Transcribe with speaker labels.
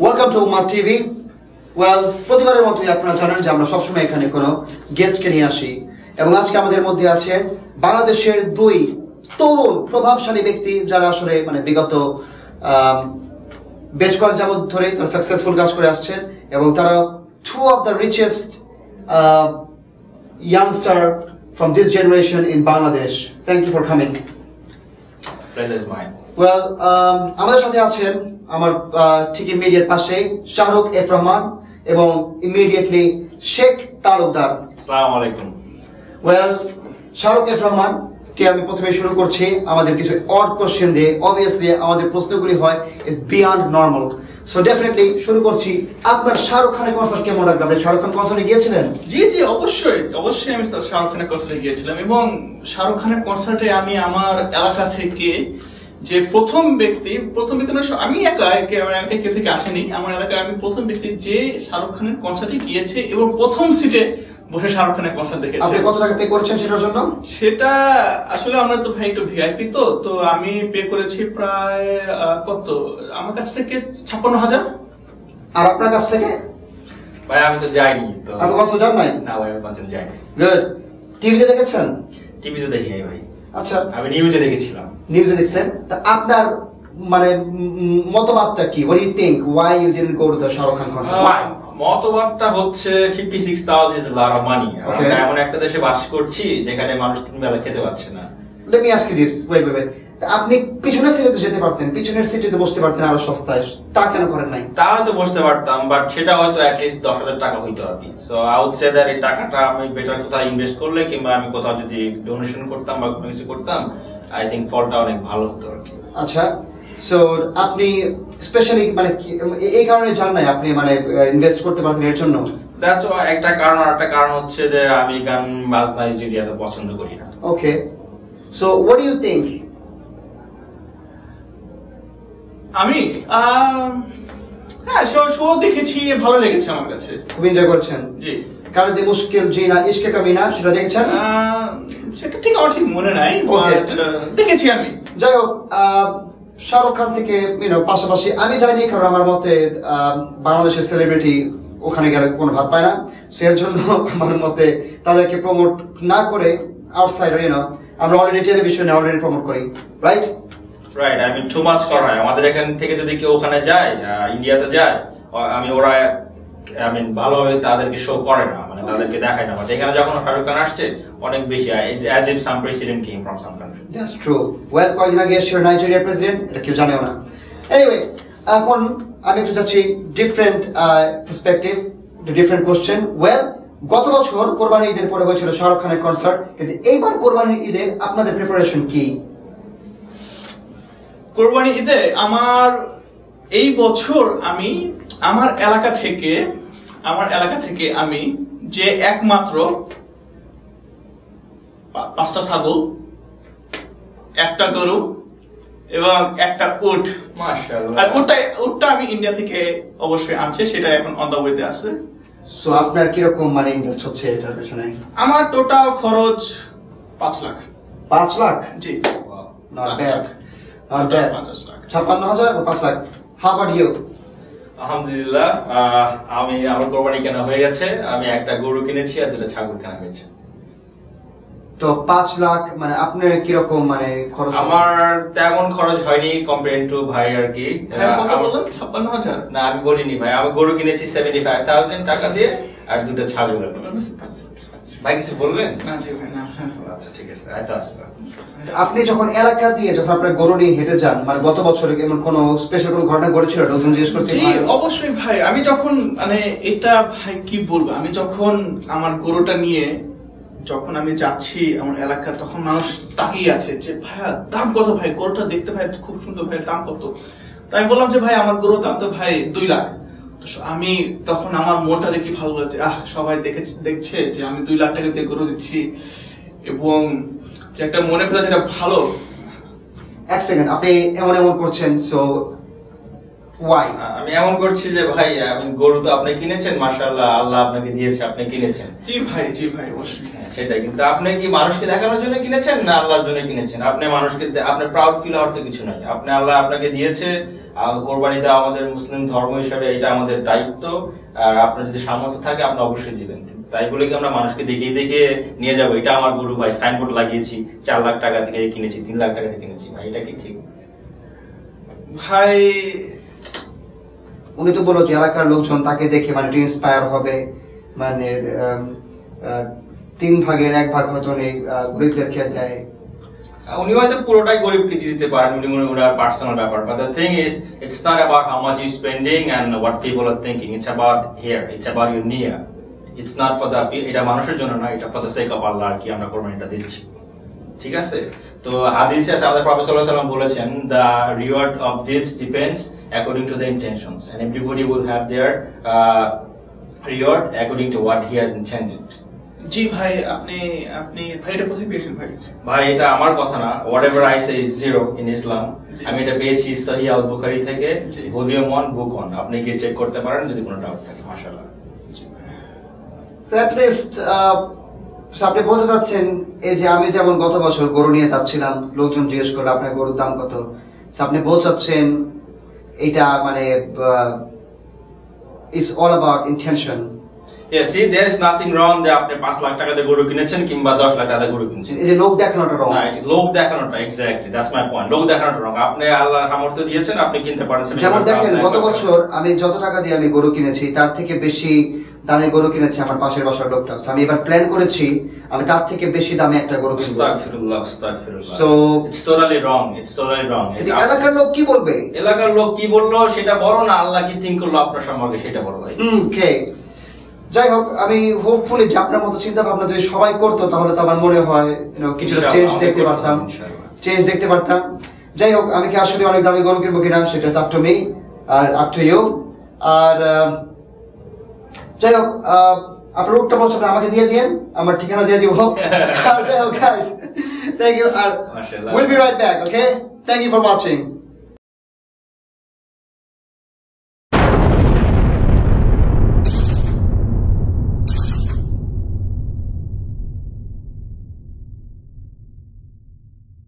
Speaker 1: Welcome to উম্মাদ TV. প্রতিবারের মতোই আপনারা জানেন যে আমরা সবসময় এখানে কোনো গেস্টকে নিয়ে আসি, এবং আজকে আমাদের মধ্যে আছে বাংলাদেশের দুই তরুণ প্রভাবশালী ব্যক্তি যারা আসলে বিগত বেশ কয়েক যাবত ধরে তারা সাকসেসফুল কাজ করে আসছেন, এবং তারা two of the richest youngster from this generation in Bangladesh. Thank you for coming.
Speaker 2: Pleasure is mine.
Speaker 1: আমাদের সাথে আছেন আমার ঠিক ইমিডিয়েট পাশে শাহরুখ এফ রহমান এবং ইমিডিয়েটলি শেখ তালুকদার।
Speaker 2: আসসালামু আলাইকুম।
Speaker 1: শাহরুখ এফ রহমান কে আমি প্রথমে শুরু করছি আমাদের কিছু অড কোশ্চেন দিয়ে। অবভিয়াসলি আমাদের প্রশ্নগুলি হয় is beyond normal, so definitely শুরু করছি। আপনার শাহরুখ খানের কনসার্ট কেমন লাগলো? আপনি শাহরুখ খান কনসার্টে গিয়েছিলেন?
Speaker 3: জি অবশ্যই আমি শাহরুখ খানের কনসার্টে গিয়েছিলাম, এবং শাহরুখ খানের কনসার্টে আমি আমার এলাকা থেকে যে প্রথম ব্যক্তি আমি একা কেউ থেকে আসেনি, আমার এলাকায় আমি প্রথম ব্যক্তি যে শাহরুখ খানের কনসার্টে গিয়েছে এবং প্রথম সিটে বসে শাহরুখ খানের কনসার্ট দেখেছি।
Speaker 1: আপনি কত টাকা পে করছেন সেটার জন্য?
Speaker 3: সেটা আসলে আমরা তো ভাই একটু ভিআইপি, তো আমি পে করেছি প্রায় কত, আমার কাছ থেকে 56,000।
Speaker 1: আর আপনার কাছ থেকে?
Speaker 2: ভাই আমি তো যাইনি। তো
Speaker 1: আপনি কনসার্ট যান নাই?
Speaker 2: না ভাই, আমি কনসার্টে যাইনি।
Speaker 1: গুড। টিভিতে দেখেছেন?
Speaker 2: টিভিতে দেখি নাই ভাই।
Speaker 1: আচ্ছা,
Speaker 2: আমি নিউজে দেখেছিলাম।
Speaker 1: নিউজে দেখছেন? তা আপনার মতবাদটা কি? What do you think? Why you didn't go to the Shah Rukh Khan concert? Why?
Speaker 2: মতবাদটা হচ্ছে 56,000 is a lot of money.
Speaker 1: Okay.
Speaker 2: আমরা এমন একটা দেশে বাস করছি যেখানে মানুষ তিন বেলা খেতে পাচ্ছে না।
Speaker 1: Let me ask you this. Wait. তা আপনি পিছনের সিটে তো যেতে পারতেন, পিছনের সিটে বসতে পারতেন আরো সস্তায়, তা কেন করেন নাই?
Speaker 2: তা হয়তো বসতে পারতাম, বাট সেটা হয়তো অ্যাটলিস্ট 10,000 টাকা হইতো আর কি। So I would say that এই টাকাটা আমি বেটার কোথাও ইনভেস্ট করলে, কিংবা আমি কোথাও যদি ডোনেশন করতাম বা কোনো কিছু করতাম, আই থিংক ফলটা অনেক ভালো হতো আর কি।
Speaker 1: আচ্ছা, সো আপনি স্পেশালি এই কারণে জান নাই আপনি ইনভেস্ট করতে পারতেন এর জন্য?
Speaker 2: দ্যাটস একটা কারণ। আর একটা কারণ হচ্ছে যে আমি গান বাজনা যদি এত পছন্দ করি না।
Speaker 1: Okay, so what do you think?
Speaker 3: আমি হ্যাঁ শো দেখেছি, ভালো লেগেছে আমার কাছে,
Speaker 1: খুব এনজয় করছেন?
Speaker 3: জি।
Speaker 1: কারদে মুশকিল জিনা ইশকে কামিনা সেটা দেখেছেন?
Speaker 3: সেটা ঠিক আমার ঠিক মনে নাই, দেখেছি আমি।
Speaker 1: যাই হোক, শাহরুখ খান থেকে পাশাপাশি আমি যাইনি, কারণ আমার মতে বাংলাদেশের সেলিব্রিটি ওখানে গেলে কোনো ভাত পায় না, এর জন্য আমার মতে তাদেরকে প্রমোট না করে আউটসাইডার আমরা অলরেডি টেলিভিশনে অলরেডি প্রমোট করি, right?
Speaker 2: Right, I mean too much করা হয়। আমাদের এখান থেকে যদি কেউ ওখানে যায়, ইন্ডিয়াতে যায়, ওরা ভালোভাবে তাদেরকে শো করে না, তাদেরকে দেখায় না। বাট এখানে যখন শাহরুখ খান আসছে অনেক বেশি, as if some president came from some country.
Speaker 1: That's true. কয়েকদিন আগে এসেছিল নাইজেরিয়ার প্রেসিডেন্ট, এটা কেউ জানেও না। এনিওয়ে, এখন আমি একটু যাচ্ছি ডিফারেন্ট পার্সপেক্টিভ, ডিফারেন্ট কোশ্চেন। গত বছর কোরবানি ঈদের পরে হয়েছিল শাহরুখ খানের কনসার্ট, কিন্তু এইবার কোরবানি ঈদে আপনাদের প্রিপারেশন কি?
Speaker 3: কোরবানি ঈদে আমার এই বছর আমি আমার এলাকা থেকে আমি যে একমাত্র 5টা ছাগল, একটা গরু এবং একটা উট,
Speaker 2: মাশাআল্লাহ।
Speaker 3: আর উটটা আমি ইন্ডিয়া থেকে অবশ্যই আনছে, সেটা এখন অন দা ওয়েতে আছে।
Speaker 1: সো আপনার কিরকম ইনভেস্ট হচ্ছে এটার পেছনে?
Speaker 3: আমার টোটাল খরচ 5 লাখ।
Speaker 1: 5 লাখ?
Speaker 3: জি,
Speaker 1: নট ব্যাড, নট ব্যাড। 56,000 বা 5 লাখ? How about you?
Speaker 2: আলহামদুলিল্লাহ, আমার কোরবানি কেনা হয়ে গেছে। আমি একটা গরু কিনেছি আর 2টা ছাগল কেনা হয়েছে।
Speaker 1: তো 5 লাখ আপনার কিরকম খরচ?
Speaker 2: আমার তেমন খরচ হয়নি কম্পেয়ার টু ভাই আর কি।
Speaker 3: 56,000?
Speaker 2: না, আমি বলিনি ভাই, আমি গরু কিনেছি 75,000 টাকা দিয়ে আর 2টা ছাগল। ভাই কিছু বললেন?
Speaker 3: না জি ভাই, না।
Speaker 2: আচ্ছা ঠিক আছে,
Speaker 1: আপনি যখন এলাকা দিয়ে আপনার গরু নিয়ে হেঁটে যান, গত বছরে এমন কোনো স্পেশাল কোনো ঘটনা ঘটেছিল? লোকজন জিজ্ঞেস করছে?
Speaker 3: জি অবশ্যই ভাই, আমি যখন এটা ভাই কি বলবো, আমি যখন আমার গরুটা নিয়ে যখন আমি যাচ্ছি আমার এলাকা, তখন মানুষ তাকিয়ে আছে যে ভাইয়া দাম কত? ভাই গরুটা দেখতে ভাই খুব সুন্দর, ভাই দাম কত? তাই বললাম যে ভাই আমার গরুর দাম তো ভাই 2 লাখ। আমি তখন আমার মনটা দেখি ভালো লাগছে, সবাই দেখছে যে আমি 2 লাখ টাকা দিয়ে গরু দিচ্ছি, এবং যে একটা মনে কথা যেটা ভালো।
Speaker 1: এক সেকেন্ড, আপনি এমন করছেন, সো ওয়াই?
Speaker 2: আমি এমন করছি যে ভাই গরু তো আপনি কিনেছেন, মাশাআল্লাহ, আল্লাহ আপনাকে দিয়েছে, আপনি কিনেছেন।
Speaker 3: জি ভাই অবশ্যই।
Speaker 2: সেটাই, কিন্তু আপনি কি মানুষকে দেখানোর জন্য কিনেছেন না আল্লাহর জন্য কিনেছেন? আপনি মানুষকে আপনার প্রাউড ফিল হওয়ার তো কিছু নাই। আপনি আল্লাহ আপনাকে দিয়েছে, কোরবানি দেওয়া আমাদের মুসলিম ধর্ম হিসাবে এটা আমাদের দায়িত্ব। আর আপনার যদি সামর্থ্য থাকে আপনি অবশ্যই দিবেন। তাই বলে কি আমরা মানুষকে দেখিয়ে দেখিয়ে নিয়ে যাবো এটা আমার গরু ভাই, সাইনবোর্ড লাগিয়েছি 4 লাখ টাকা দিয়ে কিনেছি, 3 লাখ টাকা দিয়ে কিনেছি, ভাই এটা কি ঠিক?
Speaker 3: ভাই
Speaker 1: উনি তো বললো যে এলাকার লোকজন তাকে দেখে মানে ইন্সপায়ার হবে, মানে 3 ভাগের 1 ভাগ হয়তো উনি গরিবদেরকে দেয়।
Speaker 2: উনি হয়তো পুরোটাই গরিবকে দিয়ে দিতে পারেন, উনি মনে ওনার পার্সোনাল ব্যাপার। But the thing is it's not about how much you spending and what people are thinking, it's about here, it's about your নিয়ার। ইটস নট ফর দ্য, এটা মানুষের জন্য না, এটা for the sake of Allah আর কি আমরা কোরবানিটা দিচ্ছি। ঠিক আছে? তো হাদিসে আছে আমাদের প্রফেসর সাল্লাল্লাহু আলাইহি ওয়াসাল্লাম বলেছেন, the reward of this depends according to the intentions and everybody will have their reward according to what he has intended.
Speaker 3: জি ভাই, আপনি আপনি ভাই এটা কোথায় পেয়েছেন ভাই?
Speaker 2: ভাই এটা আমার কথা না, whatever I say is zero in Islam.
Speaker 3: জি।
Speaker 2: আমি এটা পেয়েছি সহিহ আল বুখারী থেকে,
Speaker 3: জি।
Speaker 2: ভলিউম 1 বুক 1। আপনি কি চেক করতে পারেন যদি কোনো ডাউট থাকে। মাশাআল্লাহ।
Speaker 1: সো অ্যাট লিস্ট আপনি বলতে চাচ্ছেন এই যে আমি যেমন গত বছর গরু নিয়ে যাচ্ছিলাম, লোকজন জিজ্ঞেস করলো আপনার গরুর দাম কত, So আপনি বলতে চাচ্ছেন এটা মানে it's all about intention.
Speaker 2: Yeah, see, there is nothing wrong যে আপনি 5 লাখ টাকা দিয়ে গরু কিনেছেন কিংবা 10 লাখ টাকা দিয়ে গরু কিনেছেন।
Speaker 1: এই যে লোক দেখানোটা রং।
Speaker 2: না, লোক দেখানোটা, এক্স্যাক্টলি দ্যাটস মাই পয়েন্ট। লোক দেখানোটা রং। আপনি আল্লাহর সামর্থ্য দিয়েছেন, আপনি কিনতে পারেন।
Speaker 1: যেমন দেখেন গত বছর আমি যত টাকা দিয়ে আমি গরু কিনেছি তার থেকে বেশি দামে গরু কিনেছি আমার পাশের বাসার লোকটা। So আমি এবার প্ল্যান করেছি আমি তার থেকে বেশি দামে একটা গরু কিনবো।
Speaker 2: আস্তাগফিরুল্লাহ, আস্তাগফিরুল্লাহ।
Speaker 1: So
Speaker 2: it's totally wrong, it's totally রং।
Speaker 1: কিন্তু এলাকার লোক কি বলবে?
Speaker 2: এলাকার লোক কি বললো সেটা বড় না, আল্লাহ কি থিংক করলো আপনার সম্পর্কে সেটা বড় ভাই।
Speaker 1: ওকে, যাই হোক, আমি হোপফুলি যে আপনার মতো চিন্তা ভাবনা যদি সবাই করতো তাহলে তো আমার মনে হয় কিছুটা চেঞ্জ দেখতে পারতাম, যাই হোক, আমি কি আসলে অনেক দামি গরু কিনবো কিনা সেটা আপ টু মি আর আপ টু ইউ। আর যাই হোক, আপনার রুটটা বলছেন আমাকে দিয়ে দিন, আমার ঠিকানা দিয়ে দিব। আর যাই হোক গাইস, থ্যাংক ইউ, আর will be right back. Okay, thank you for watching.